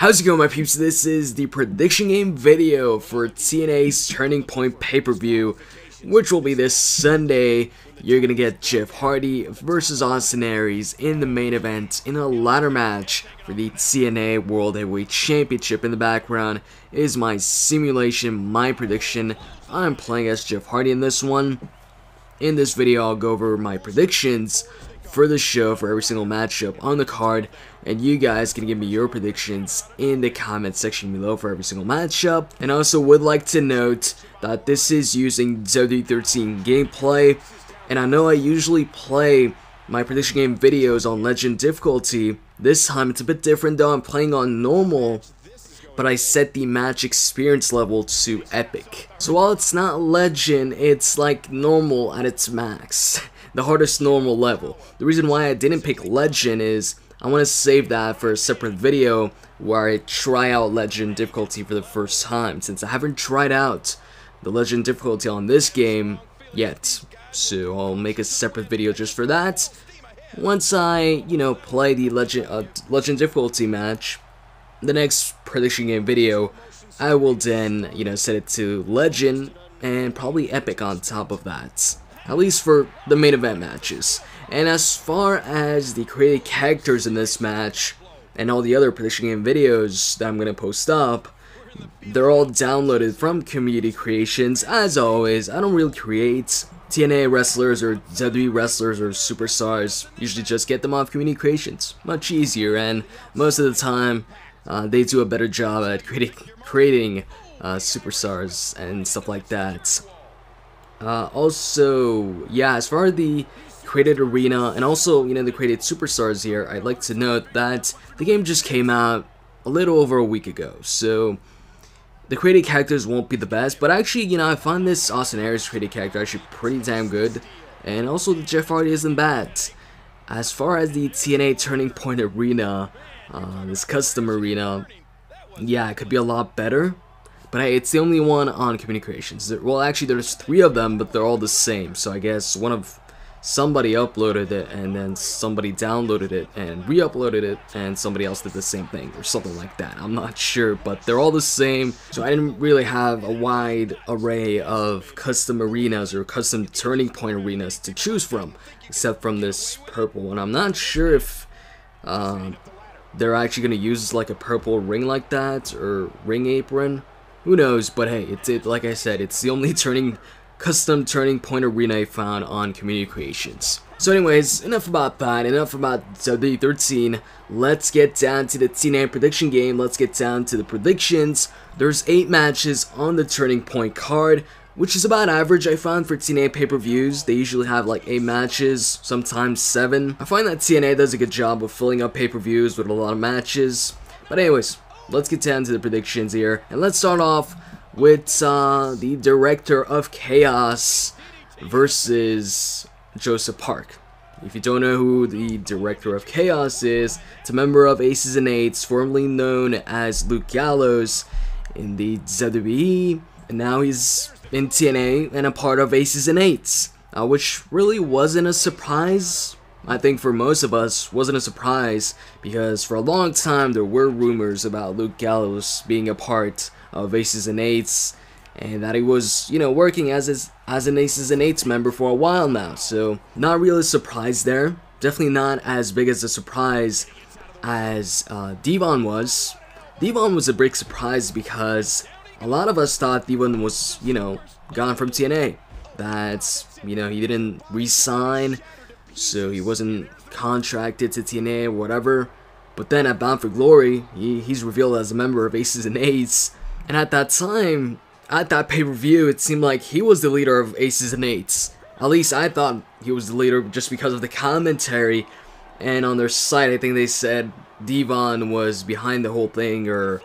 How's it going, my peeps? This is the prediction game video for TNA's Turning Point pay-per-view, which will be this Sunday. You're gonna get Jeff Hardy versus Austin Aries in the main event in a ladder match for the TNA World Heavyweight Championship. In the background is my simulation, my prediction. I'm playing as Jeff Hardy in this one. In this video, I'll go over my predictions for the show for every single matchup on the card, and you guys can give me your predictions in the comment section below for every single matchup. And I also would like to note that this is using WWE 13 gameplay, and I know I usually play my prediction game videos on Legend difficulty. This time it's a bit different though. I'm playing on normal, but I set the match experience level to epic. So while it's not Legend, it's like normal at its max. The hardest normal level. The reason why I didn't pick Legend is I want to save that for a separate video where I try out Legend difficulty for the first time, since I haven't tried out the Legend difficulty on this game yet. So I'll make a separate video just for that. Once I, play the Legend difficulty match, the next prediction game video, I will then, set it to Legend and probably epic on top of that. At least for the main event matches. And as far as the created characters in this match and all the other prediction game videos that I'm going to post up, they're all downloaded from community creations. As always, I don't really create TNA wrestlers or WWE wrestlers or superstars. Usually just get them off community creations. Much easier, and most of the time they do a better job at creating superstars and stuff like that. Also, yeah, as far as the created arena and also, the created superstars here, I'd like to note that the game just came out a little over a week ago, so the created characters won't be the best, but actually, I find this Austin Aries created character actually pretty damn good, and also the Jeff Hardy isn't bad. As far as the TNA Turning Point arena, this custom arena, yeah, it could be a lot better. But hey, it's the only one on community creations. Well, actually, there's 3 of them, but they're all the same. So I guess somebody uploaded it, and then somebody downloaded it and re-uploaded it, and somebody else did the same thing, or something like that. I'm not sure, but they're all the same. So I didn't really have a wide array of custom arenas or custom turning point arenas to choose from, except from this purple one. I'm not sure if they're actually going to use like a purple ring like that, or ring apron. Who knows, but hey, like I said, it's the only custom turning point arena I found on community creations. So anyways, enough about that, enough about WWE 13. Let's get down to the TNA prediction game. Let's get down to the predictions. There's 8 matches on the Turning Point card, which is about average I found for TNA pay-per-views. They usually have like 8 matches, sometimes 7. I find that TNA does a good job of filling up pay-per-views with a lot of matches. But anyways, let's get down to the predictions here, and let's start off with the Director of Chaos versus Joseph Park. If you don't know who the Director of Chaos is, it's a member of Aces and Eights, formerly known as Luke Gallows in the WWE, and now he's in TNA and a part of Aces and Eights, which really wasn't a surprise. I think for most of us, wasn't a surprise, because for a long time there were rumors about Luke Gallows being a part of Aces and Eights, and that he was, working as an Aces and Eights member for a while now. So not really surprised there. Definitely not as big as a surprise as Devon was. Devon was a big surprise because a lot of us thought Devon was, gone from TNA. That, he didn't re-sign, so he wasn't contracted to TNA or whatever. But then at Bound for Glory, he's revealed as a member of Aces and Eights. And at that time, at that pay-per-view, it seemed like he was the leader of Aces and Eights. At least I thought he was the leader just because of the commentary. And on their site, I think they said Devon was behind the whole thing, or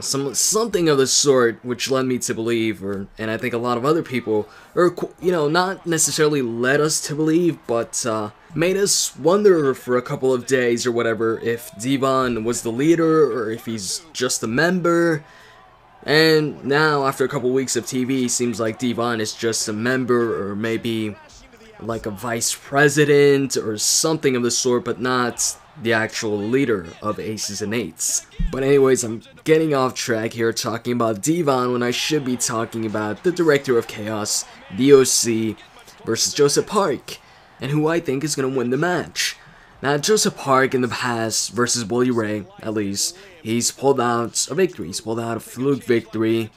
something of the sort, which led me to believe, and I think a lot of other people, or not necessarily led us to believe, but made us wonder for a couple of days or whatever if Devon was the leader or if he's just a member. And now, after a couple weeks of TV, seems like Devon is just a member, or maybe like a vice president or something of the sort, but not the actual leader of Aces and Eights. But anyways, I'm getting off track here talking about Devon when I should be talking about the Director of Chaos, DOC, versus Joseph Park, and who I think is going to win the match. Now, Joseph Park in the past versus Bully Ray, at least, he's pulled out a victory. He's pulled out a fluke victory,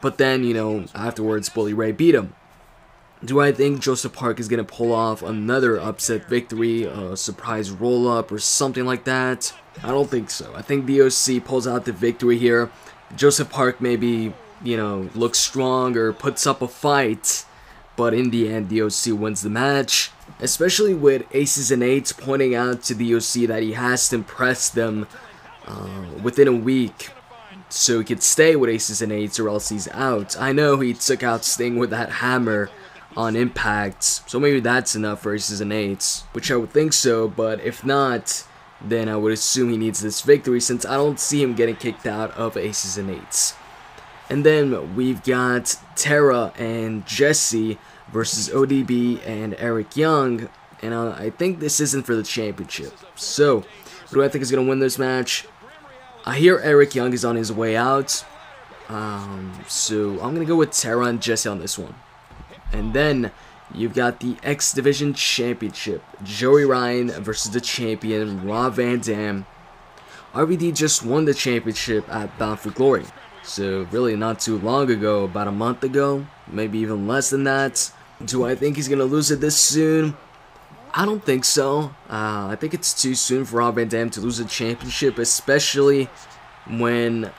but then, you know, afterwards, Bully Ray beat him. Do I think Joseph Park is going to pull off another upset victory, a surprise roll-up or something like that? I don't think so. I think DOC pulls out the victory here. Joseph Park maybe, you know, looks strong or puts up a fight, but in the end, DOC wins the match. Especially with Aces and Eights pointing out to DOC that he has to impress them within a week so he could stay with Aces and Eights or else he's out. I know he took out Sting with that hammer on Impact, so maybe that's enough for Aces and Eights, which I would think so, but if not, then I would assume he needs this victory since I don't see him getting kicked out of Aces and Eights. And then we've got Tara and Jesse versus ODB and Eric Young, and I think this isn't for the championship. So, who do I think is going to win this match? I hear Eric Young is on his way out, so I'm going to go with Tara and Jesse on this one. And then you've got the X Division Championship, Joey Ryan versus the champion, Rob Van Dam. RVD just won the championship at Bound for Glory, so really not too long ago, about a month ago, maybe even less than that. Do I think he's going to lose it this soon? I don't think so. I think it's too soon for Rob Van Dam to lose the championship, especially when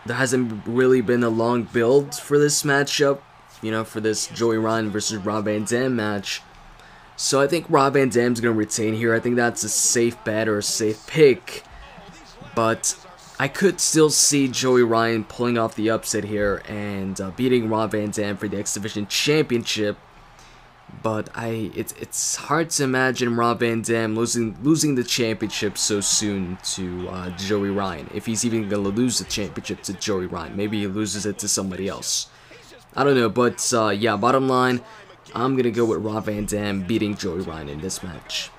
there hasn't really been a long build for this matchup. You know, for this Joey Ryan versus Rob Van Dam match. So I think Rob Van Dam's going to retain here. I think that's a safe bet or a safe pick. But I could still see Joey Ryan pulling off the upset here and beating Rob Van Dam for the X Division Championship. But it's hard to imagine Rob Van Dam losing the championship so soon to Joey Ryan. If he's even going to lose the championship to Joey Ryan. Maybe he loses it to somebody else. I don't know, but yeah, bottom line, I'm going to go with Rob Van Dam beating Joey Ryan in this match.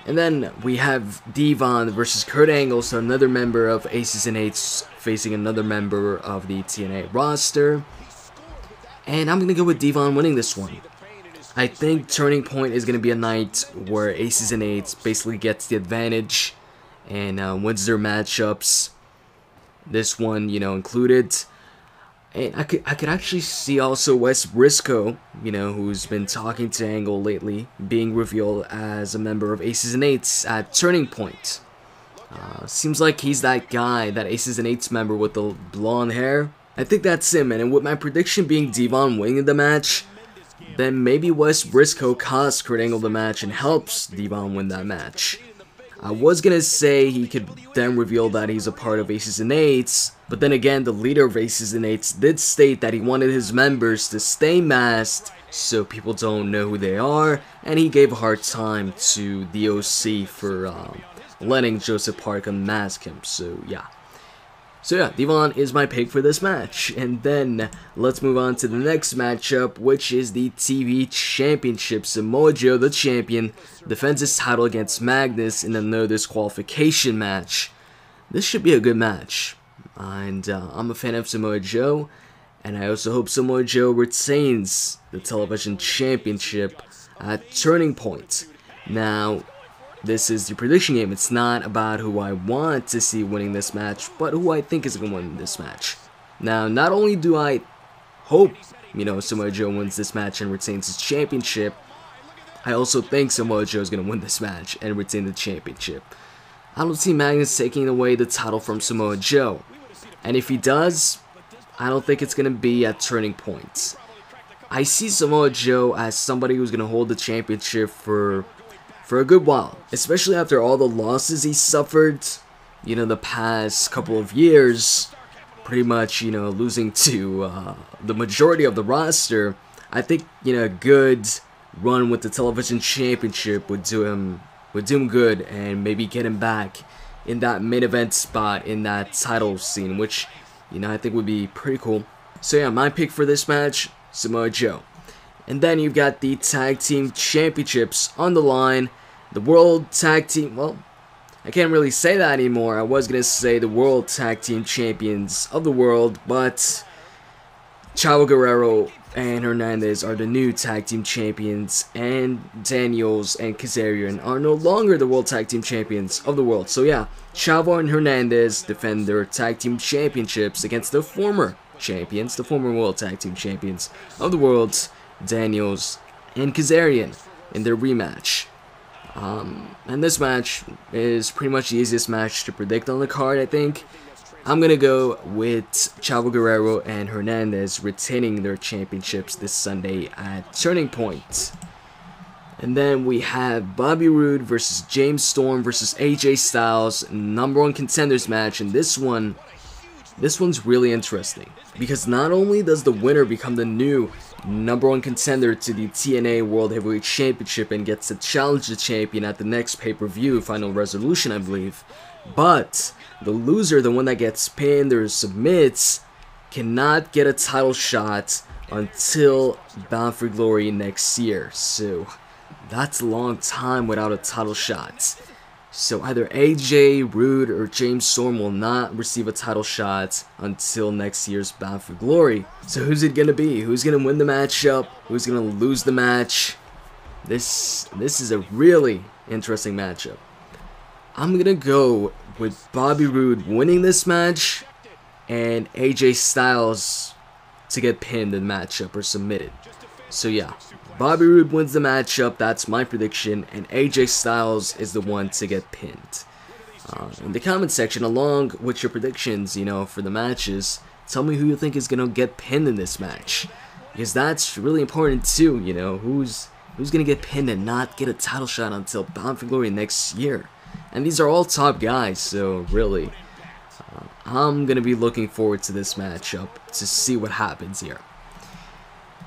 And then we have Devon versus Kurt Angle, so another member of Aces and Eights facing another member of the TNA roster. And I'm going to go with Devon winning this one. I think Turning Point is going to be a night where Aces and Eights basically gets the advantage and wins their matchups. This one, you know, included. And I could actually see also Wes Briscoe, you know, who's been talking to Angle lately, being revealed as a member of Aces and Eights at Turning Point. Seems like he's that guy, that Aces and Eights member with the blonde hair. I think that's him, and with my prediction being Devon winning the match, then maybe Wes Briscoe costs Kurt Angle the match and helps Devon win that match. I was gonna say he could then reveal that he's a part of Aces and Eights, but then again, the leader of Aces and Eights did state that he wanted his members to stay masked so people don't know who they are, and he gave a hard time to DOC for letting Joseph Park unmask him, so yeah. So yeah, Devon is my pick for this match. And then let's move on to the next matchup, which is the TV Championship. Samoa Joe, the champion, defends his title against Magnus in a no disqualification match. This should be a good match. And I'm a fan of Samoa Joe, and I also hope Samoa Joe retains the television championship at Turning Point. Now, this is the prediction game. It's not about who I want to see winning this match, but who I think is going to win this match. Now, not only do I hope, you know, Samoa Joe wins this match and retains his championship, I also think Samoa Joe is going to win this match and retain the championship. I don't see Magnus taking away the title from Samoa Joe. And if he does, I don't think it's going to be at Turning Point. I see Samoa Joe as somebody who's going to hold the championship for a good while, especially after all the losses he suffered, you know, the past couple of years, pretty much, you know, losing to the majority of the roster. I think, you know, a good run with the television championship would do him good and maybe get him back in that main event spot in that title scene, which, you know, I think would be pretty cool. So yeah, my pick for this match, Samoa Joe. And then you've got the Tag Team Championships on the line. the World Tag Team, well, I can't really say that anymore. I was going to say the World Tag Team Champions of the world, but Chavo Guerrero and Hernandez are the new Tag Team Champions, and Daniels and Kazarian are no longer the World Tag Team Champions of the world. So yeah, Chavo and Hernandez defend their Tag Team Championships against the former champions, the former World Tag Team Champions of the world, Daniels and Kazarian, in their rematch. And this match is pretty much the easiest match to predict on the card, I think. I'm going to go with Chavo Guerrero and Hernandez retaining their championships this Sunday at Turning Point. And then we have Bobby Roode versus James Storm versus AJ Styles, #1 contenders match. And this one's really interesting, because not only does the winner become the new #1 contender to the TNA World Heavyweight Championship and gets to challenge the champion at the next pay-per-view, Final Resolution I believe, but the loser, the one that gets pinned or submits, cannot get a title shot until Bound for Glory next year. So that's a long time without a title shot. So either AJ, Roode, or James Storm will not receive a title shot until next year's Bound for Glory. So who's it gonna be? Who's gonna win the matchup? Who's gonna lose the match? This is a really interesting matchup. I'm gonna go with Bobby Roode winning this match and AJ Styles to get pinned in the matchup or submitted. So yeah, Bobby Roode wins the matchup, that's my prediction, and AJ Styles is the one to get pinned. In the comment section, along with your predictions, for the matches, tell me who you think is going to get pinned in this match. Because that's really important too, who's going to get pinned and not get a title shot until Bound for Glory next year. And these are all top guys, so really, I'm going to be looking forward to this matchup to see what happens here.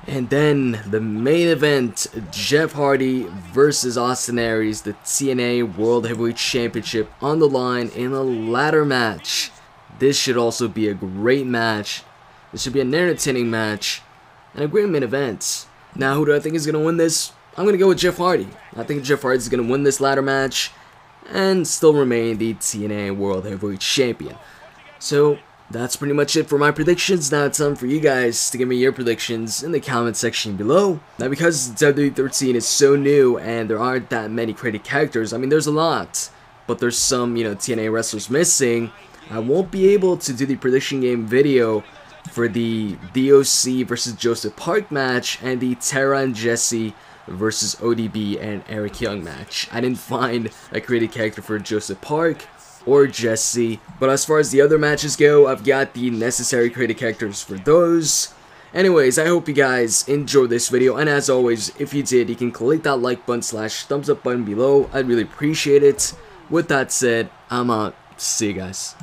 And then the main event, Jeff Hardy versus Austin Aries, the TNA World Heavyweight Championship on the line in a ladder match. This should also be a great match. This should be an entertaining match and a great main event. Now, who do I think is going to win this? I'm going to go with Jeff Hardy. I think Jeff Hardy is going to win this ladder match and still remain the TNA World Heavyweight Champion. So that's pretty much it for my predictions. Now it's time for you guys to give me your predictions in the comment section below. Now, because WWE 13 is so new and there aren't that many created characters, I mean there's a lot, but there's some TNA wrestlers missing, I won't be able to do the prediction game video for the DOC versus Joseph Park match and the Tara and Jesse versus ODB and Eric Young match. I didn't find a created character for Joseph Park or Jesse, but as far as the other matches go, I've got the necessary created characters for those. Anyways, I hope you guys enjoyed this video, and as always, if you did, you can click that like button / thumbs up button below. I'd really appreciate it. With that said, I'm out. See you guys.